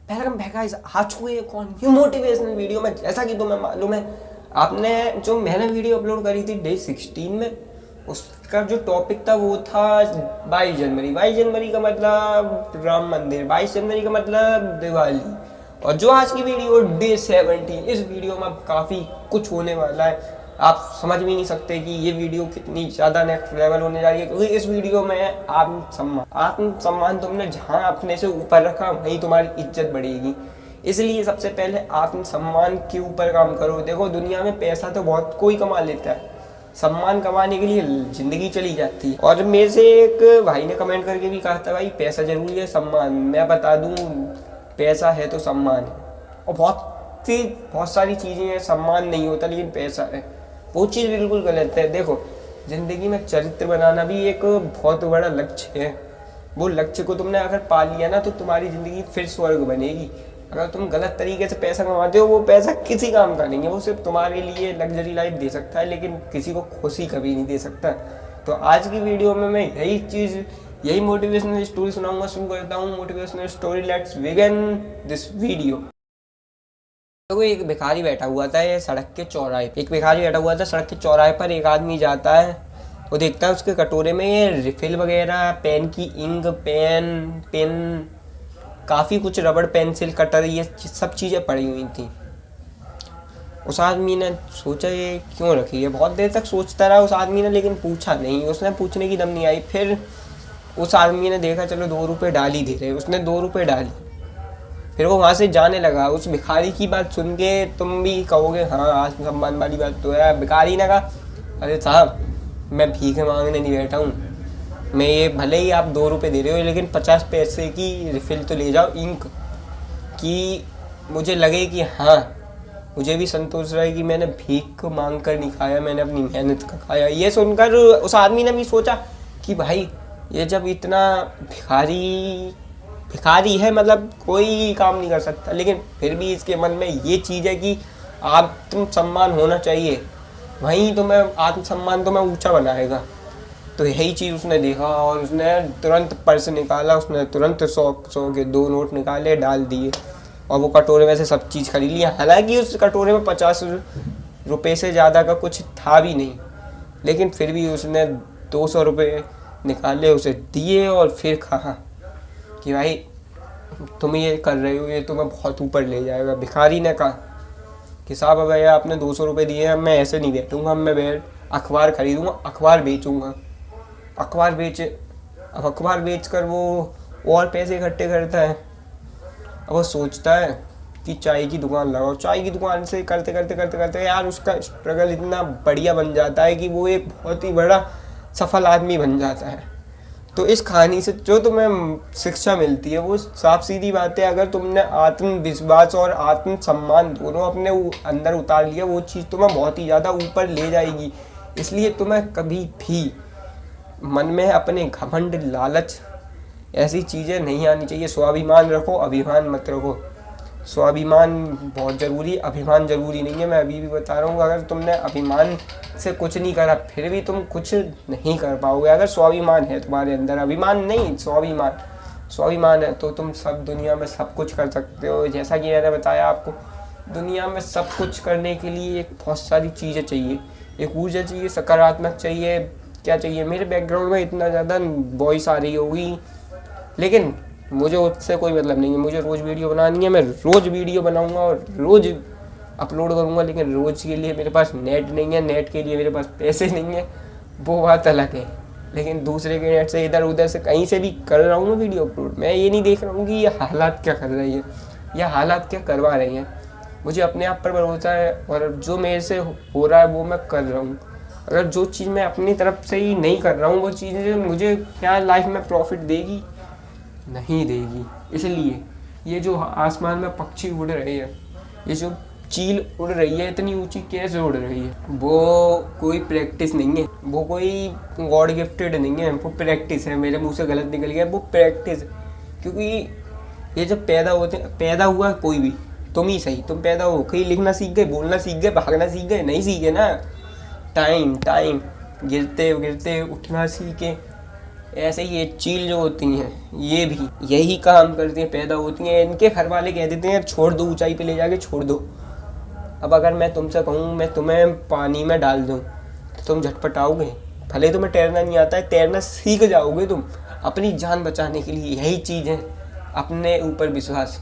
Welcome back guys, आ चुके हैं कौन न्यू मोटिवेशनल वीडियो में। जैसा कि तुम्हें मालूम है, आपने जो मैंने वीडियो अपलोड करी थी डे 16 में, उसका जो टॉपिक था वो था 22 जनवरी। 22 जनवरी का मतलब राम मंदिर, 22 जनवरी का मतलब दिवाली। और जो आज की वीडियो डे 17, इस वीडियो में काफ़ी कुछ होने वाला है। आप समझ भी नहीं सकते कि ये वीडियो कितनी ज़्यादा नेक्स्ट लेवल होने जा रही है, क्योंकि इस वीडियो में आत्मसम्मान तुमने जहाँ अपने से ऊपर रखा वहीं तुम्हारी इज्जत बढ़ेगी। इसलिए सबसे पहले आत्मसम्मान के ऊपर काम करो। देखो, दुनिया में पैसा तो बहुत कोई कमा लेता है, सम्मान कमाने के लिए ज़िंदगी चली जाती है। और मेरे से एक भाई ने कमेंट करके भी कहा था, भाई पैसा जरूरी है, सम्मान। मैं बता दूँ, पैसा है तो सम्मान है। और बहुत सारी चीज़ें हैं, सम्मान नहीं होता लेकिन पैसा है, वो चीज़ बिल्कुल गलत है। देखो, ज़िंदगी में चरित्र बनाना भी एक बहुत बड़ा लक्ष्य है। वो लक्ष्य को तुमने अगर पा लिया ना, तो तुम्हारी ज़िंदगी फिर स्वर्ग बनेगी। अगर तुम गलत तरीके से पैसा कमाते हो, वो पैसा किसी काम का नहीं है। वो सिर्फ तुम्हारे लिए लग्जरी लाइफ दे सकता है, लेकिन किसी को खुशी कभी नहीं दे सकता। तो आज की वीडियो में मैं यही मोटिवेशनल स्टोरी सुनाऊंगा। शुरू करता हूँ motivational story. Let's begin this video. तो एक भिखारी बैठा हुआ था सड़क के चौराहे पे। सड़क के चौराहे पर एक आदमी जाता है, वो देखता है उसके कटोरे में ये रिफिल वगैरह, पेन की इंक, पेन काफ़ी कुछ, रबड़, पेंसिल, कटर, ये सब चीज़ें पड़ी हुई थी। उस आदमी ने सोचा ये क्यों रखी है। बहुत देर तक सोचता रहा उस आदमी ने, लेकिन पूछा नहीं। उसने पूछने की दम नहीं आई। फिर उस आदमी ने देखा, चलो 2 रुपये डाल ही दे रहे। उसने 2 रुपये डाली। फिर वो वहाँ से जाने लगा। उस भिखारी की बात सुन के तुम भी कहोगे, हाँ आत्मसम्मान वाली बात तो है। भिखारी ने कहा, अरे साहब, मैं भीख मांगने नहीं बैठा हूँ। मैं ये भले ही आप 2 रुपये दे रहे हो, लेकिन 50 पैसे की रिफिल तो ले जाओ इंक कि मुझे लगे कि हाँ, मुझे भी संतोष रहे कि मैंने भीख मांग कर नहीं खाया, मैंने अपनी मेहनत का खाया। ये सुनकर उस आदमी ने भी सोचा कि भाई, ये जब इतना भिखारी है, मतलब कोई काम नहीं कर सकता, लेकिन फिर भी इसके मन में ये चीज़ है कि आत्मसम्मान होना चाहिए, वहीं तुम्हें आत्मसम्मान तुम्हें ऊंचा बनाएगा। तो यही चीज़ उसने देखा और उसने तुरंत पर्स निकाला। उसने तुरंत 100 के 2 नोट निकाले, डाल दिए और वो कटोरे में से सब चीज़ खरीद लिया। हालांकि उस कटोरे में 50 रुपये से ज़्यादा का कुछ था भी नहीं, लेकिन फिर भी उसने 200 रुपये निकाले, उसे दिए और फिर कहा कि भाई, तुम ये कर रहे हो, ये तुम्हें बहुत ऊपर ले जाएगा। भिखारी ने कहा कि साहब, अब आपने 200 रुपये दिए हैं, मैं ऐसे नहीं बैठूँगा, मैं अखबार खरीदूँगा, अखबार बेचूँगा। अब अखबार बेच कर वो और पैसे इकट्ठे करता है। अब वो सोचता है कि चाय की दुकान लगाओ। चाय की दुकान से करते करते यार, उसका स्ट्रगल इतना बढ़िया बन जाता है कि वो एक बहुत ही बड़ा सफल आदमी बन जाता है। तो इस कहानी से जो तुम्हें शिक्षा मिलती है वो साफ सीधी बात है। अगर तुमने आत्मविश्वास और आत्मसम्मान दोनों अपने अंदर उतार लिया, वो चीज़ तुम्हें बहुत ही ज़्यादा ऊपर ले जाएगी। इसलिए तुम्हें कभी भी मन में अपने घमंड, लालच, ऐसी चीज़ें नहीं आनी चाहिए। स्वाभिमान रखो, अभिमान मत रखो। स्वाभिमान बहुत ज़रूरी, अभिमान ज़रूरी नहीं है। मैं अभी भी बता रहा हूँ, अगर तुमने अभिमान से कुछ नहीं करा, फिर भी तुम कुछ नहीं कर पाओगे। अगर स्वाभिमान है तुम्हारे अंदर, अभिमान नहीं, स्वाभिमान है, तो तुम सब दुनिया में सब कुछ कर सकते हो। जैसा कि मैंने बताया आपको, दुनिया में सब कुछ करने के लिए एक बहुत सारी चीज़ें चाहिए। एक ऊर्जा चाहिए, सकारात्मक चाहिए, क्या चाहिए। मेरे बैकग्राउंड में इतना ज़्यादा वॉइस आ रही होगी, लेकिन मुझे उससे कोई मतलब नहीं है। मुझे रोज़ वीडियो बनानी है, मैं रोज़ वीडियो बनाऊंगा और रोज़ अपलोड करूंगा, लेकिन रोज़ के लिए मेरे पास नेट नहीं है, नेट के लिए मेरे पास पैसे नहीं है, वो बात अलग है। लेकिन दूसरे के नेट से, इधर उधर से, कहीं से भी कर रहा हूँ वीडियो अपलोड। मैं ये नहीं देख रहा हूँ कि ये हालात क्या कर रही है या हालात क्या करवा रही हैं। मुझे अपने आप पर भरोसा है और जो मेरे से हो रहा है वो मैं कर रहा हूँ। अगर जो चीज़ मैं अपनी तरफ से ही नहीं कर रहा हूँ, वो चीज़ें मुझे क्या लाइफ में प्रॉफिट देगी, नहीं देगी। इसलिए ये जो आसमान में पक्षी उड़ रहे हैं, ये जो चील उड़ रही है, इतनी ऊंची कैसे उड़ रही है, वो कोई प्रैक्टिस नहीं है, वो कोई गॉड गिफ्टेड नहीं है, वो प्रैक्टिस है। मेरे मुंह से गलत निकल गया, वो प्रैक्टिस। क्योंकि ये जब पैदा हुआ कोई भी, तुम ही सही, तुम पैदा हो कहीं, लिखना सीख गए, बोलना सीख गए, भागना सीख गए, नहीं सीखे ना। टाइम गिरते गिरते उठना सीखे, ऐसे ही ये चील जो होती हैं ये भी यही काम करती हैं, पैदा होती हैं, इनके घर वाले कह देते हैं छोड़ दो, ऊंचाई पे ले जाके छोड़ दो। अब अगर मैं तुमसे कहूँ मैं तुम्हें पानी में डाल दूँ तो तुम झटपट आओगे? भले तुम्हें तैरना नहीं आता है, तैरना सीख जाओगे तुम अपनी जान बचाने के लिए। यही चीज़ है अपने ऊपर विश्वास।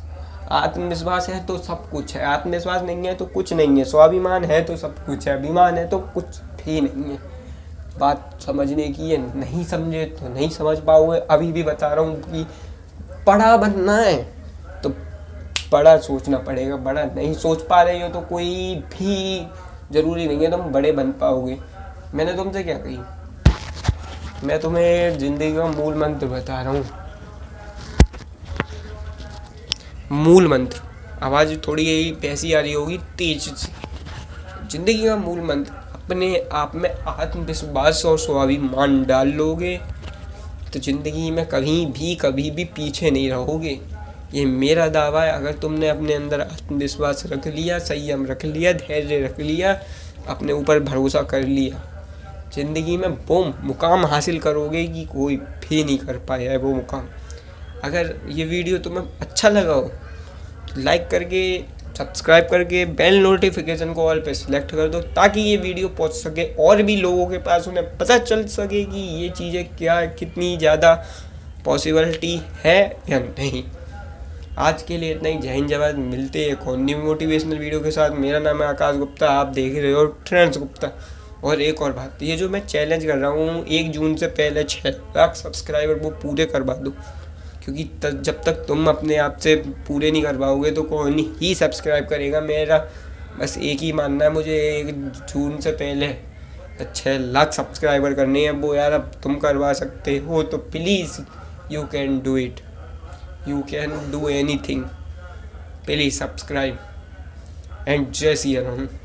आत्मविश्वास है तो सब कुछ है, आत्मविश्वास नहीं है तो कुछ नहीं है। स्वाभिमान है तो सब कुछ है, अभिमान है तो कुछ भी नहीं है। बात समझने की है, नहीं समझे तो नहीं समझ पाओगे। अभी भी बता रहा हूँ कि बड़ा बनना है तो बड़ा सोचना पड़ेगा। बड़ा नहीं सोच पा रहे हो तो कोई भी ज़रूरी नहीं है तुम बड़े बन पाओगे। मैंने तुमसे क्या कही, मैं तुम्हें ज़िंदगी का मूल मंत्र बता रहा हूँ। मूल मंत्र, आवाज़ थोड़ी यही पैसी आ रही होगी तेज से। ज़िंदगी का मूल मंत्र, अपने आप में आत्मविश्वास और स्वाभिमान डाल लोगे तो ज़िंदगी में कभी भी पीछे नहीं रहोगे। ये मेरा दावा है। अगर तुमने अपने अंदर आत्मविश्वास रख लिया, संयम रख लिया, धैर्य रख लिया, अपने ऊपर भरोसा कर लिया, ज़िंदगी में वो मुकाम हासिल करोगे कि कोई भी नहीं कर पाया है वो मुकाम। अगर ये वीडियो तुम्हें अच्छा लगा हो तो लाइक करके, सब्सक्राइब करके, बेल नोटिफिकेशन को ऑल पे सिलेक्ट कर दो ताकि ये वीडियो पहुंच सके और भी लोगों के पास, उन्हें पता चल सके कि ये चीज़ें क्या, कितनी ज़्यादा पॉसिबिलिटी है या नहीं। आज के लिए इतना ही। जय हिंद, जय भारत। मिलते हैं एक और न्यू मोटिवेशनल वीडियो के साथ। मेरा नाम है आकाश गुप्ता, आप देख रहे हो ट्रेंड्स गुप्ता। और एक और बात, ये जो मैं चैलेंज कर रहा हूँ 1 जून से पहले 6 लाख सब्सक्राइबर वो पूरे करवा दो, क्योंकि जब तक तुम अपने आप से पूरे नहीं कर पाओगे तो कौन ही सब्सक्राइब करेगा। मेरा बस एक ही मानना है, मुझे 1 जून से पहले 6 लाख सब्सक्राइबर करने हैं। वो यार अब तुम करवा सकते हो तो please you can do it, you can do anything. Please subscribe and जय सिया राम।